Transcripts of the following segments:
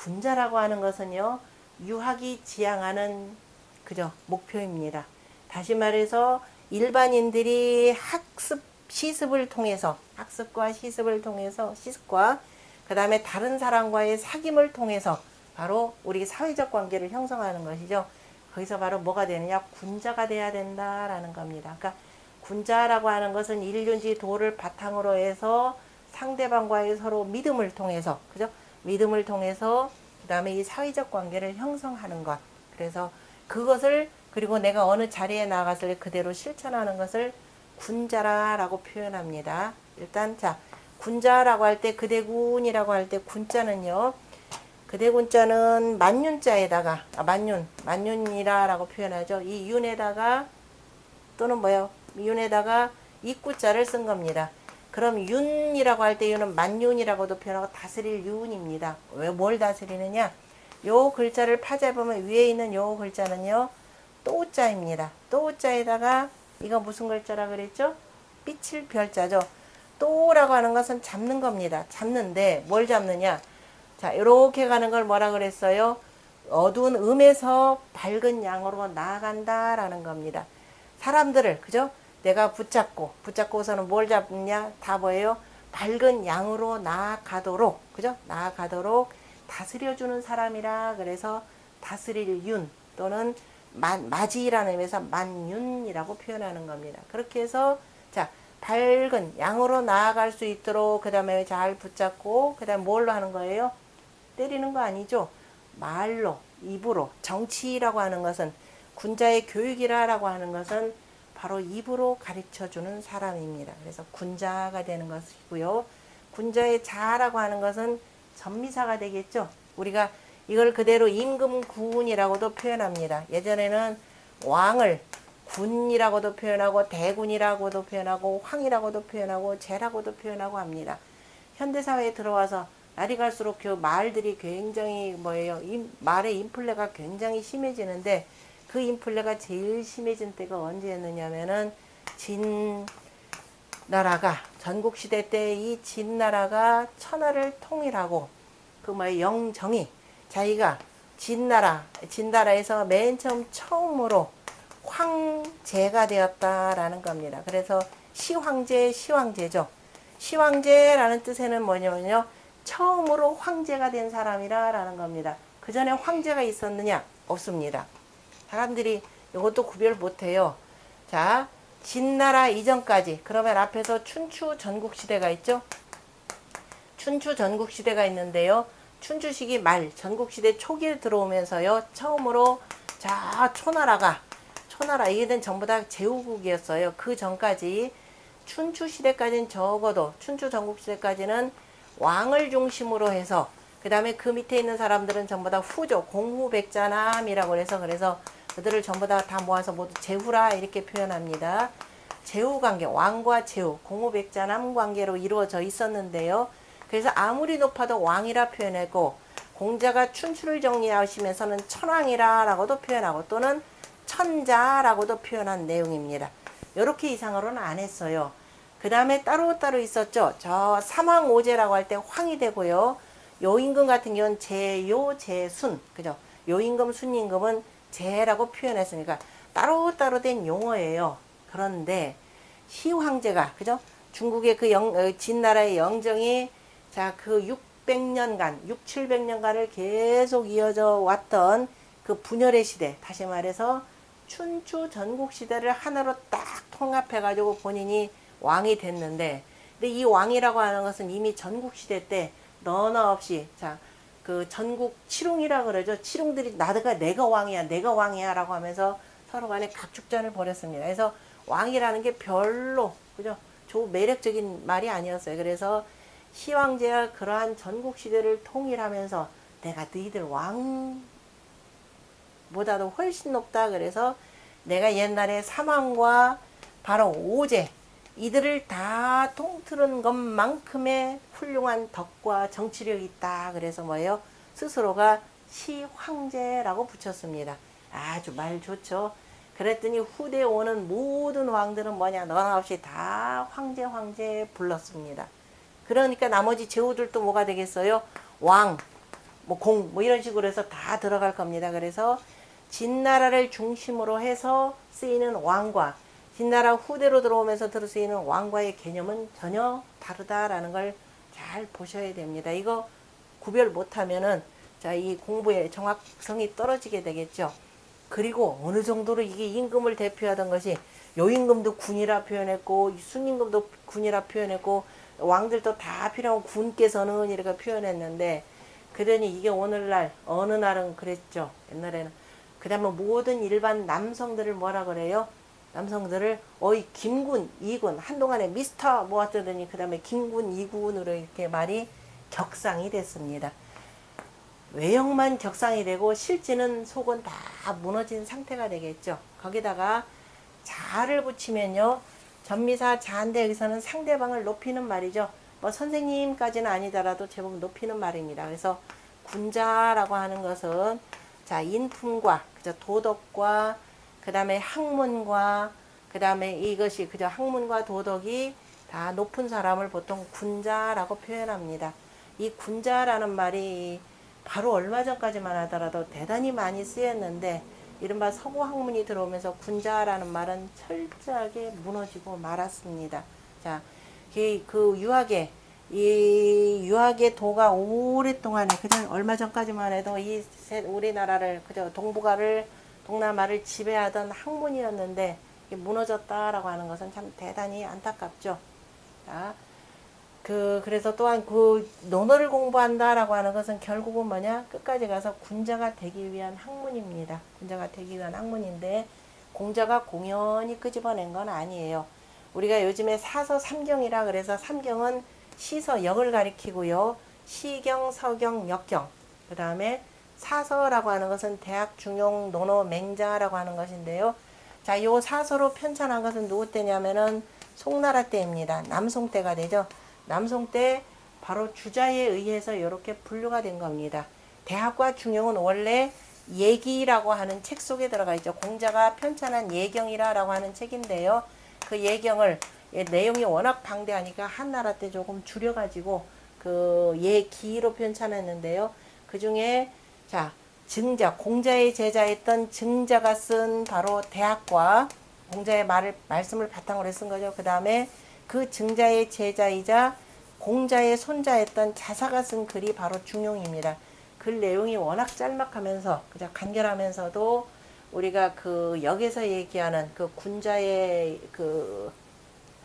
군자라고 하는 것은요, 유학이 지향하는 그죠 목표입니다. 다시 말해서 일반인들이 학습과 그 다음에 다른 사람과의 사귐을 통해서 바로 우리 사회적 관계를 형성하는 것이죠. 거기서 바로 뭐가 되느냐, 군자가 돼야 된다라는 겁니다. 그러니까 군자라고 하는 것은 일륜지 도를 바탕으로 해서 상대방과의 서로 믿음을 통해서, 그죠? 믿음을 통해서 그 다음에 이 사회적 관계를 형성하는 것. 그래서 그것을, 그리고 내가 어느 자리에 나갔을 때 그대로 실천하는 것을 군자라고 표현합니다. 일단 자, 군자라고 할 때, 그대군이라고 할 때 군자는요, 그대군자는 만윤자에다가 만윤이라라고 표현하죠. 이 윤에다가 또는 뭐요? 윤에다가 입구자를 쓴 겁니다. 그럼 윤이라고 할 때 윤은 만윤이라고도 표현하고 다스릴 윤입니다. 왜 뭘 다스리느냐? 요 글자를 파잡으면 위에 있는 요 글자는요, 또자입니다. 또자에다가 이거 무슨 글자라 그랬죠? 빛을 별자죠. 또라고 하는 것은 잡는 겁니다. 잡는데 뭘 잡느냐? 자, 이렇게 가는 걸 뭐라 그랬어요? 어두운 음에서 밝은 양으로 나아간다라는 겁니다. 사람들을, 그죠? 내가 붙잡고서는 뭘 잡느냐? 다 뭐예요? 밝은 양으로 나아가도록, 그죠? 나아가도록 다스려주는 사람이라 그래서 다스릴 윤 또는 마지라는 의미에서 만윤이라고 표현하는 겁니다. 그렇게 해서 자, 밝은 양으로 나아갈 수 있도록 그 다음에 잘 붙잡고 그 다음에 뭘로 하는 거예요? 때리는 거 아니죠. 말로, 입으로. 정치라고 하는 것은, 군자의 교육이라고 하는 것은 바로 입으로 가르쳐주는 사람입니다. 그래서 군자가 되는 것이고요. 군자의 자라고 하는 것은 전미사가 되겠죠. 우리가 이걸 그대로 임금군이라고도 표현합니다. 예전에는 왕을 군이라고도 표현하고 대군이라고도 표현하고 황이라고도 표현하고 제라고도 표현하고 합니다. 현대사회에 들어와서 날이 갈수록 그 말들이 굉장히 말의 인플레가 굉장히 심해지는데, 그 인플레가 제일 심해진 때가 언제였느냐면은 진나라가 전국시대 때 이 진나라가 천하를 통일하고 영정이 자기가 진나라에서 맨 처음으로 황제가 되었다라는 겁니다. 그래서 시황제죠. 시황제라는 뜻에는 뭐냐면요, 처음으로 황제가 된 사람이라는 겁니다. 그 전에 황제가 있었느냐? 없습니다. 사람들이 이것도 구별 못해요. 자, 진나라 이전까지, 그러면 앞에서 춘추 전국시대가 있죠? 춘추 전국시대가 있는데요. 춘추시기 말, 전국시대 초기에 들어오면서요, 처음으로 초나라, 이게는 전부 다 제후국이었어요. 그 전까지, 춘추시대까지는 적어도, 춘추 전국시대까지는 왕을 중심으로 해서, 그 다음에 그 밑에 있는 사람들은 전부 다 후조, 공후백자남이라고 해서, 그래서 그들을 전부 다 모아서 모두 제후라 이렇게 표현합니다. 제후 관계, 왕과 제후, 공후백자남 관계로 이루어져 있었는데요. 그래서 아무리 높아도 왕이라 표현하고, 공자가 춘추를 정리하시면서는 천왕이라고도 표현하고, 또는 천자라고도 표현한 내용입니다. 이렇게 이상으로는 안 했어요. 그 다음에 따로 있었죠. 저 삼왕오제라고 할 때 황이 되고요. 요임금 같은 경우는 제요, 제순, 그죠? 요임금, 순임금은 제라고 표현했으니까 따로 된 용어예요. 그런데 시황제가, 그죠? 중국의 진나라의 영정이 그 600년간, 700년간을 계속 이어져 왔던 그 분열의 시대, 다시 말해서 춘추 전국시대를 하나로 딱 통합해가지고 본인이 왕이 됐는데, 근데 이 왕이라고 하는 것은 이미 전국시대 때 너나 없이, 그 전국 칠웅이라 그러죠. 칠웅들이 내가 왕이야 라고 하면서 서로 간에 각축전을 벌였습니다. 그래서 왕이라는 게 별로, 그죠? 매력적인 말이 아니었어요. 그래서 시황제가 그러한 전국시대를 통일하면서 내가 너희들 왕보다도 훨씬 높다. 그래서 내가 옛날에 삼왕과 바로 오제, 이들을 다 통틀은 것만큼의 훌륭한 덕과 정치력이 있다. 그래서 뭐예요? 스스로가 시황제라고 붙였습니다. 아주 말 좋죠. 그랬더니 후대에 오는 모든 왕들은 뭐냐? 너나 없이 다 황제 불렀습니다. 그러니까 나머지 제후들도 뭐가 되겠어요? 왕, 뭐 공, 뭐 이런 식으로 해서 다 들어갈 겁니다. 그래서 진나라를 중심으로 해서 쓰이는 왕과 진나라 후대로 들어오면서 쓰이는 왕과의 개념은 전혀 다르다라는 걸 잘 보셔야 됩니다. 이거 구별 못하면은 자, 이 공부의 정확성이 떨어지게 되겠죠. 그리고 어느 정도로 이게 임금을 대표하던 것이 요임금도 군이라 표현했고 순임금도 군이라 표현했고 왕들도 다 필요한 군께서는 이렇게 표현했는데 그러니 이게 오늘날 어느 날은 그랬죠. 옛날에는. 그 다음에 모든 일반 남성들을 뭐라 그래요? 남성들을 어이 김군, 이군 한동안에 미스터 뭐 어쩌더니 그 다음에 김군, 이군으로 이렇게 말이 격상이 됐습니다. 외형만 격상이 되고 실제는 속은 다 무너진 상태가 되겠죠. 거기다가 자를 붙이면요. 전미사 자인데 여기서는 상대방을 높이는 말이죠. 뭐 선생님까지는 아니더라도 제법 높이는 말입니다. 그래서 군자라고 하는 것은 자 인품과 그저 도덕과 그 다음에 학문과 그 다음에 이것이 그저 학문과 도덕이 다 높은 사람을 보통 군자라고 표현합니다. 이 군자라는 말이 바로 얼마 전까지만 하더라도 대단히 많이 쓰였는데 이른바 서구 학문이 들어오면서 군자라는 말은 철저하게 무너지고 말았습니다. 자, 그 이 유학의 도가 오랫동안에 그냥 얼마 전까지만 해도 이 우리나라를 그저 동남아를 지배하던 학문이었는데 무너졌다라고 하는 것은 참 대단히 안타깝죠. 자, 그래서 또한 그 논어를 공부한다라고 하는 것은 결국은 뭐냐? 끝까지 가서 군자가 되기 위한 학문입니다. 군자가 되기 위한 학문인데 공자가 공연히 끄집어낸 건 아니에요. 우리가 요즘에 사서 삼경이라 그래서 삼경은 시서 역을 가리키고요. 시경, 서경, 역경. 그 다음에 사서라고 하는 것은 대학, 중용, 논어, 맹자라고 하는 것인데요. 자, 요 사서로 편찬한 것은 누구 때냐면은 송나라 때입니다. 남송 때가 되죠. 남송 때 바로 주자에 의해서 이렇게 분류가 된 겁니다. 대학과 중용은 원래 예기라고 하는 책 속에 들어가 있죠. 공자가 편찬한 예경이라고 하는 책인데요. 그 예경을 내용이 워낙 방대하니까 한나라 때 조금 줄여가지고 그 예기로 편찬했는데요. 그 중에 자 증자 공자의 제자였던 증자가 쓴 바로 대학과 공자의 말씀을 바탕으로 쓴 거죠. 그 다음에 그 증자의 제자이자 공자의 손자였던 자사가 쓴 글이 바로 중용입니다. 글 내용이 워낙 짤막하면서 그저 간결하면서도 우리가 그 역에서 얘기하는 그 군자의 그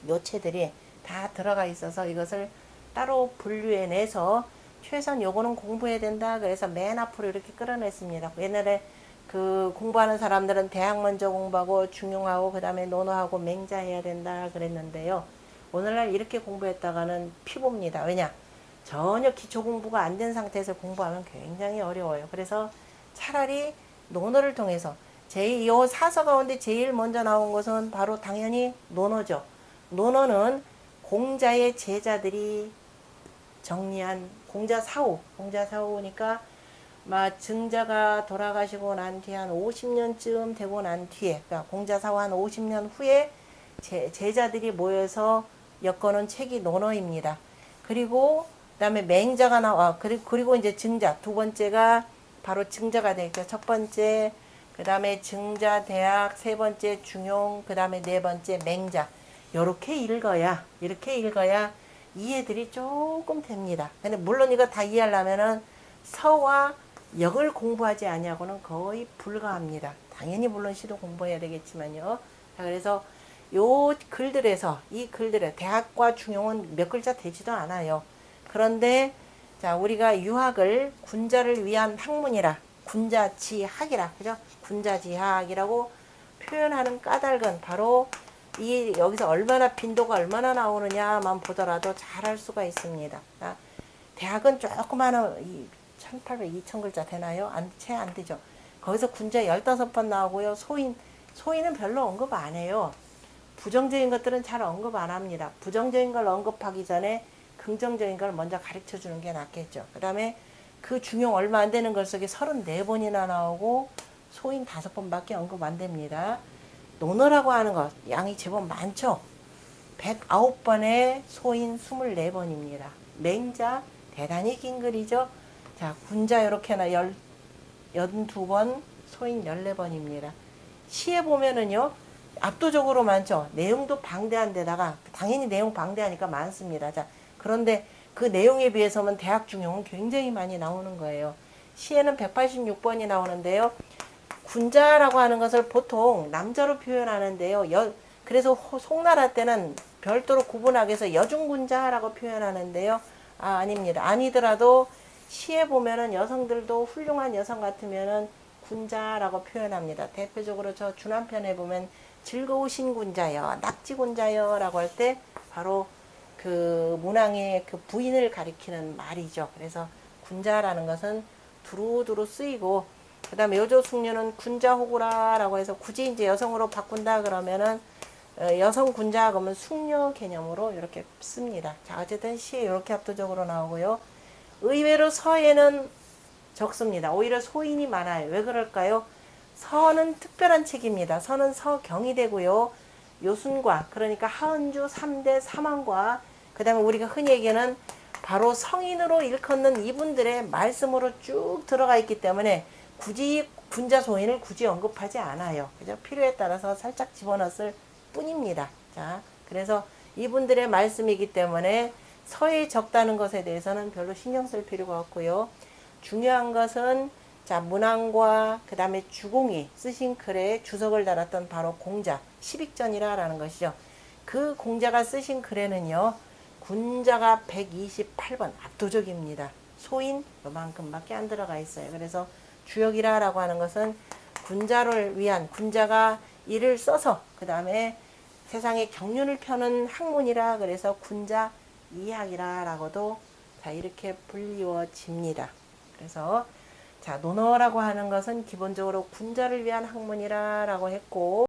요체들이 다 들어가 있어서 이것을 따로 분류해내서 최소한 요거는 공부해야 된다. 그래서 맨 앞으로 이렇게 끌어냈습니다. 옛날에 그 공부하는 사람들은 대학 먼저 공부하고 중용하고 그 다음에 논어하고 맹자해야 된다 그랬는데요. 오늘날 이렇게 공부했다가는 피봅니다. 왜냐? 전혀 기초 공부가 안 된 상태에서 공부하면 굉장히 어려워요. 그래서 차라리 논어를 통해서 이 사서 가운데 제일 먼저 나온 것은 바로 당연히 논어죠. 논어는 공자의 제자들이 정리한 공자사후니까 증자가 돌아가시고 난 뒤에 한 50년쯤 되고 난 뒤에 그러니까 공자사후 한 50년 후에 제자들이 모여서 엮어놓은 책이 논어입니다. 그리고 그다음에 맹자가 나와 그리고 이제 증자 두 번째가 바로 증자가 되겠죠. 첫 번째 그 다음에 증자 대학 세 번째 중용 그 다음에 네 번째 맹자 이렇게 읽어야 이해들이 조금 됩니다. 근데 물론 이거 다 이해하려면은 서와 역을 공부하지 아니하고는 거의 불가합니다. 당연히 물론 시도 공부해야 되겠지만요. 자, 그래서 이 글들에 대학과 중용은 몇 글자 되지도 않아요. 그런데 자 우리가 유학을 군자를 위한 학문이라 군자지학이라 그죠? 군자지학이라고 표현하는 까닭은 바로 이 여기서 빈도가 얼마나 나오느냐만 보더라도 잘 알 수가 있습니다. 대학은 조그마한 1800, 2000글자 되나요? 채 안 되죠. 거기서 군자 15번 나오고요. 소인은 별로 언급 안 해요. 부정적인 것들은 잘 언급 안 합니다. 부정적인 걸 언급하기 전에 긍정적인 걸 먼저 가르쳐 주는 게 낫겠죠. 그 다음에 그 중용 얼마 안 되는 글 속에 34번이나 나오고 소인 5번밖에 언급 안 됩니다. 논어라고 하는 것 양이 제법 많죠. 109번에 소인 24번입니다. 맹자 대단히 긴 글이죠. 자, 군자 이렇게나 12번, 소인 14번입니다. 시에 보면은요, 압도적으로 많죠. 내용도 방대한 데다가, 당연히 내용 방대하니까 많습니다. 자, 그런데 그 내용에 비해서는 대학 중용은 굉장히 많이 나오는 거예요. 시에는 186번이 나오는데요. 군자라고 하는 것을 보통 남자로 표현하는데요. 그래서 송나라 때는 별도로 구분하기 위해서 여중군자라고 표현하는데요. 아닙니다. 아니더라도 시에 보면은 여성들도 훌륭한 여성 같으면은 군자라고 표현합니다. 대표적으로 저 주남편에 보면 즐거우신 군자여, 낙지군자여 라고 할 때 바로 그 문왕의 그 부인을 가리키는 말이죠. 그래서 군자라는 것은 두루두루 쓰이고, 그 다음에 여조숙녀는 군자호구라라고 해서 굳이 이제 여성으로 바꾼다 그러면은 여성 군자 그러면 숙녀 개념으로 이렇게 씁니다. 자, 어쨌든 시에 이렇게 압도적으로 나오고요. 의외로 서에는 적습니다. 오히려 소인이 많아요. 왜 그럴까요? 서는 특별한 책입니다. 서는 서경이 되고요. 요순과, 그러니까 하은주 3대 삼왕과, 그 다음에 우리가 흔히 얘기하는 바로 성인으로 일컫는 이분들의 말씀으로 쭉 들어가 있기 때문에 굳이 군자 소인을 굳이 언급하지 않아요. 그죠? 필요에 따라서 살짝 집어넣었을 뿐입니다. 자, 그래서 이분들의 말씀이기 때문에 서에 적다는 것에 대해서는 별로 신경 쓸 필요가 없고요. 중요한 것은 자, 문왕과 그 다음에 주공이 쓰신 글에 주석을 달았던 바로 공자, 십익전이라는 것이죠. 그 공자가 쓰신 글에는요, 군자가 128번, 압도적입니다. 소인 요만큼밖에 안 들어가 있어요. 그래서 주역이라고 하는 것은 군자를 위한, 군자가 이를 써서 그 다음에 세상에 경륜을 펴는 학문이라 그래서 군자 이학이라고도 자, 이렇게 불리워집니다. 그래서 자, 논어라고 하는 것은 기본적으로 군자를 위한 학문이라고 했고,